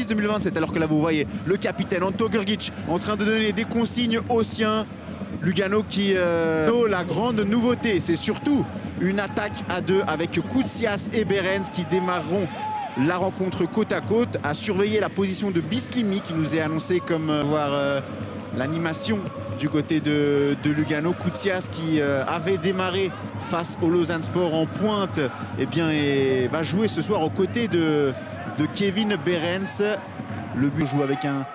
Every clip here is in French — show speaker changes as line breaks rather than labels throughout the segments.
2026-2027. Alors que là, vous voyez le capitaine Anto Grgic en train de donner des consignes aux siens. Lugano qui... la grande nouveauté, c'est surtout une attaque à deux avec Koutsias et Behrens qui démarreront la rencontre côte à côte. À surveiller la position de Bislimi qui nous est annoncé comme voir l'animation du côté de Lugano. Koutsias qui avait démarré face au Lausanne-Sport en pointe, eh bien, et va jouer ce soir aux côtés de Kevin Behrens. Le but joue avec un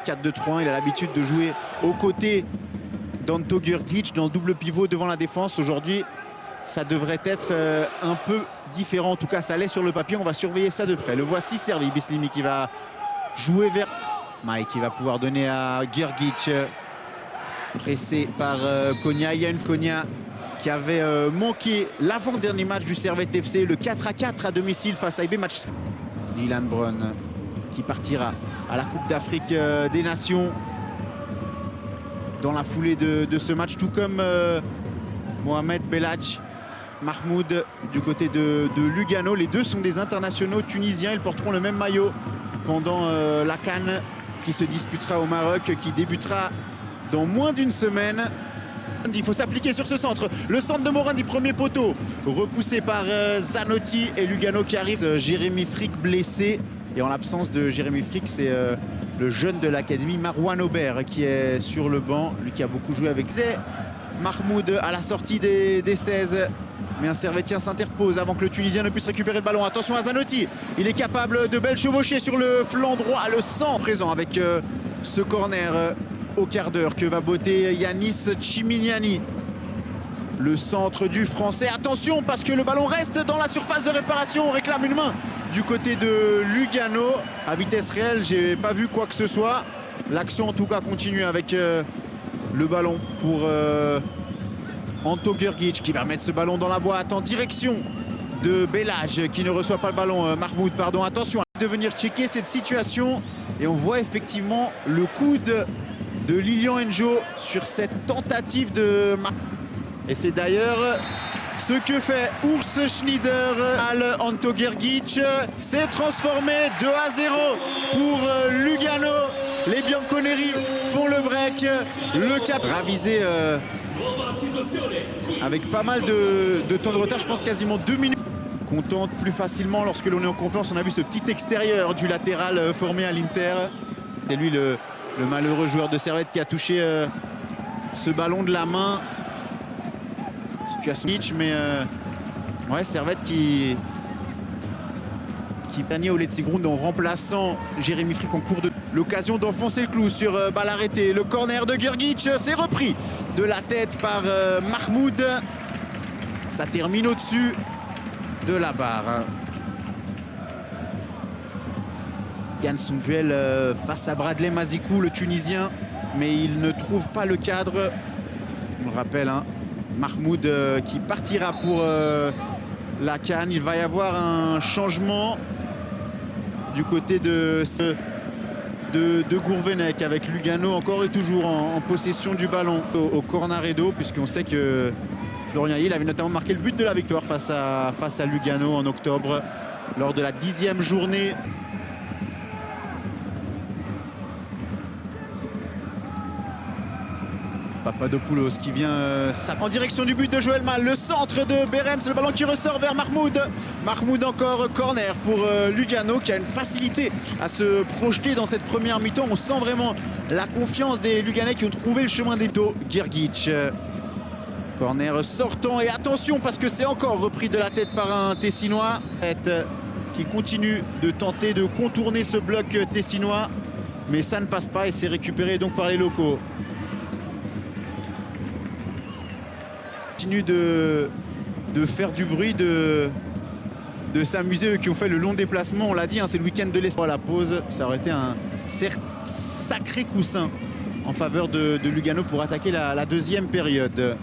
4-2-3-1. Il a l'habitude de jouer aux côtés d'Anto Grgic dans le double pivot devant la défense. Aujourd'hui, ça devrait être un peu différent. En tout cas, ça l'est sur le papier. On va surveiller ça de près. Le voici servi. Bislimi qui va jouer vers Mike, qui va pouvoir donner à Grgic. Pressé par Konya. Yann Konya qui avait manqué l'avant-dernier match du Servette FC, le 4-4 à domicile face à IB Match. Dylan Brown qui partira à la Coupe d'Afrique des Nations dans la foulée de ce match, tout comme Mohamed Belhadj Mahmoud du côté de Lugano. Les deux sont des internationaux tunisiens. Ils porteront le même maillot pendant la CAN qui se disputera au Maroc, qui débutera dans moins d'une semaine. Il faut s'appliquer sur ce centre. Le centre de Morandi, premier poteau, repoussé par Zanotti et Lugano qui arrive. Jérémy Frick blessé. Et en l'absence de Jérémy Frick, c'est le jeune de l'académie Marouane Aubert qui est sur le banc. Lui qui a beaucoup joué avec Zé Mahmoud à la sortie des 16. Mais un Servettien s'interpose avant que le Tunisien ne puisse récupérer le ballon. Attention à Zanotti. Il est capable de belles chevauchées sur le flanc droit. Le sang présent avec ce corner au quart d'heure que va botter Yanis Chimignani. Le centre du Français. Attention parce que le ballon reste dans la surface de réparation. On réclame une main du côté de Lugano. À vitesse réelle, j'ai pas vu quoi que ce soit. L'action en tout cas continue avec le ballon pour Anto Grgic qui va mettre ce ballon dans la boîte en direction de Belhadj qui ne reçoit pas le ballon. Mahmoud, pardon. Attention de venir checker cette situation. Et on voit effectivement le coude de Lilian Njo sur cette tentative de... Et c'est d'ailleurs ce que fait Urs Schneider. Anto Grgic s'est transformé 2-0 pour Lugano. Les Bianconeri font le break. Le cap ravisé avec pas mal de temps de retard. Je pense quasiment 2 minutes. Qu'on tente plus facilement lorsque l'on est en confiance. On a vu ce petit extérieur du latéral formé à l'Inter. C'est lui le malheureux joueur de Servette qui a touché ce ballon de la main. Situation mais ouais, Servette qui gagnait au Letzigrund en remplaçant Jérémy Frick en cours de l'occasion d'enfoncer le clou sur balle arrêtée. Le corner de Grgic, c'est repris de la tête par Mahmoud. Ça termine au-dessus de la barre. Gagne son duel face à Bradley Mazikou, le Tunisien, mais il ne trouve pas le cadre. On le rappelle, hein, Mahmoud qui partira pour la CAN. Il va y avoir un changement du côté de Gourvenec avec Lugano encore et toujours en possession du ballon au Cornaredo, puisqu'on sait que Florian Hill avait notamment marqué le but de la victoire face à Lugano en octobre lors de la 10e journée. Papadopoulos qui vient en direction du but de Joël Mal. Le centre de Behrens, le ballon qui ressort vers Mahmoud. Mahmoud encore, corner pour Lugano qui a une facilité à se projeter dans cette première mi-temps. On sent vraiment la confiance des Luganais qui ont trouvé le chemin des dos. Grgic. Corner sortant et attention parce que c'est encore repris de la tête par un Tessinois qui continue de tenter de contourner ce bloc tessinois. Mais ça ne passe pas et c'est récupéré donc par les locaux. Continue de faire du bruit, de s'amuser, eux qui ont fait le long déplacement. On l'a dit, hein, c'est le week-end de l'espoir. La pause, ça aurait été un sacré coussin en faveur de Lugano pour attaquer la deuxième période.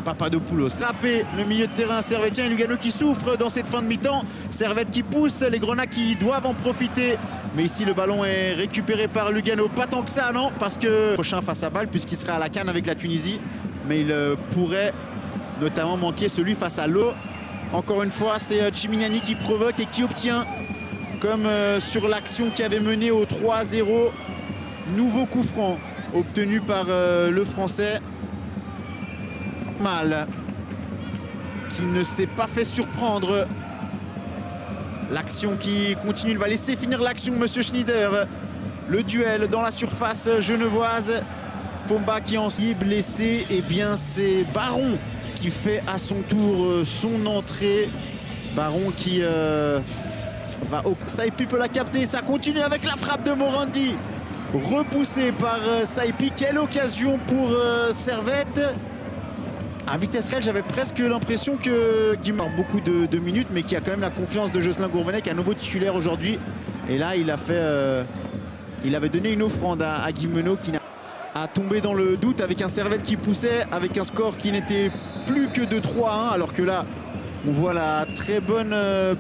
Papadopoulos frappé le milieu de terrain servettien et Lugano qui souffre dans cette fin de mi-temps. Servette qui pousse, les Grenats qui doivent en profiter. Mais ici le ballon est récupéré par Lugano. Pas tant que ça, non, parce que prochain face à balle puisqu'il sera à la CAN avec la Tunisie. Mais il pourrait notamment manquer celui face à l'eau. Encore une fois, c'est Chimignani qui provoque et qui obtient comme sur l'action qui avait mené au 3-0. Nouveau coup franc obtenu par le Français. Mal, qui ne s'est pas fait surprendre. L'action qui continue, il va laisser finir l'action, monsieur Schneider. Le duel dans la surface genevoise. Fomba qui en est blessé, et bien c'est Baron qui fait à son tour son entrée. Baron qui va au... Saipi peut la capter, ça continue avec la frappe de Morandi. Repoussé par Saipi, quelle occasion pour Servette. À vitesse réelle, j'avais presque l'impression qu'il marque beaucoup de minutes, mais qui a quand même la confiance de Jocelyn Gourvenec, qui est à nouveau titulaire aujourd'hui. Et là, il a fait, il avait donné une offrande à Guimeno, qui a tombé dans le doute avec un Servette qui poussait, avec un score qui n'était plus que de 3-1, alors que là, on voit la très bonne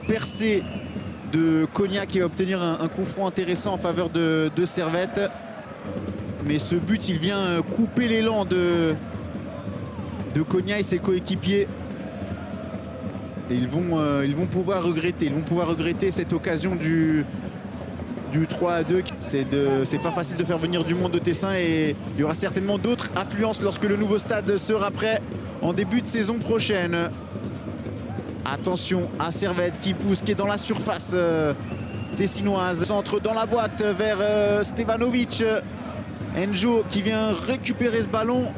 percée de Cognac qui va obtenir un coup franc intéressant en faveur de Servette. Mais ce but, il vient couper l'élan de Cognac et ses coéquipiers. Et ils vont pouvoir regretter cette occasion du 3-2. C'est pas facile de faire venir du monde de Tessin, et il y aura certainement d'autres affluences lorsque le nouveau stade sera prêt en début de saison prochaine. Attention à Servette qui pousse, qui est dans la surface tessinoise. Centre dans la boîte vers Stevanovic. Enjo qui vient récupérer ce ballon.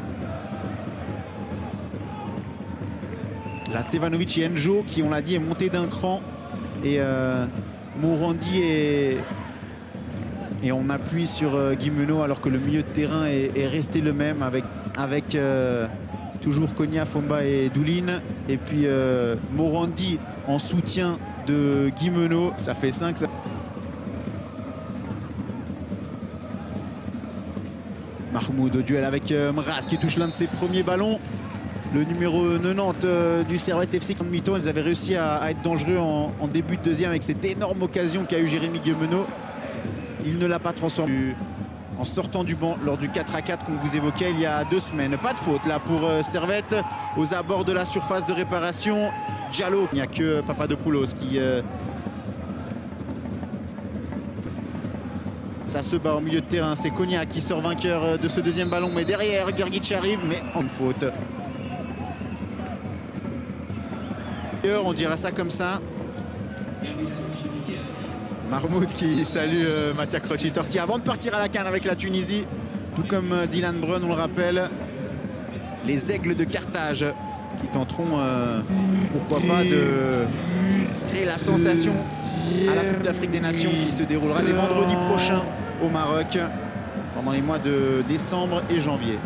Là, Stevanovic et Enjo qui, on l'a dit, est monté d'un cran. Et Morandi est en appui sur Guimeno, alors que le milieu de terrain est resté le même avec toujours Cognac, Fomba et Doulin. Et puis Morandi en soutien de Guimeno. Ça fait 5. Mahmoud au duel avec Mraz qui touche l'un de ses premiers ballons. Le numéro 90 du Servette FC en mi-temps. Ils avaient réussi à être dangereux en début de deuxième avec cette énorme occasion qu'a eu Jérémy Guimeno. Il ne l'a pas transformé en sortant du banc lors du 4-4 qu'on vous évoquait il y a 2 semaines. Pas de faute là pour Servette aux abords de la surface de réparation. Diallo, il n'y a que Papadopoulos qui... Ça se bat au milieu de terrain. C'est Cognac qui sort vainqueur de ce deuxième ballon. Mais derrière, Grgic arrive, mais en faute. On dira ça comme ça. Mahmoud qui salue Mattia Crocci-Torti avant de partir à la CAN avec la Tunisie. Tout comme Dylan Brun, on le rappelle. Les Aigles de Carthage qui tenteront, pourquoi pas, de créer la sensation à la Coupe d'Afrique des Nations qui se déroulera dès vendredi prochain au Maroc pendant les mois de décembre et janvier.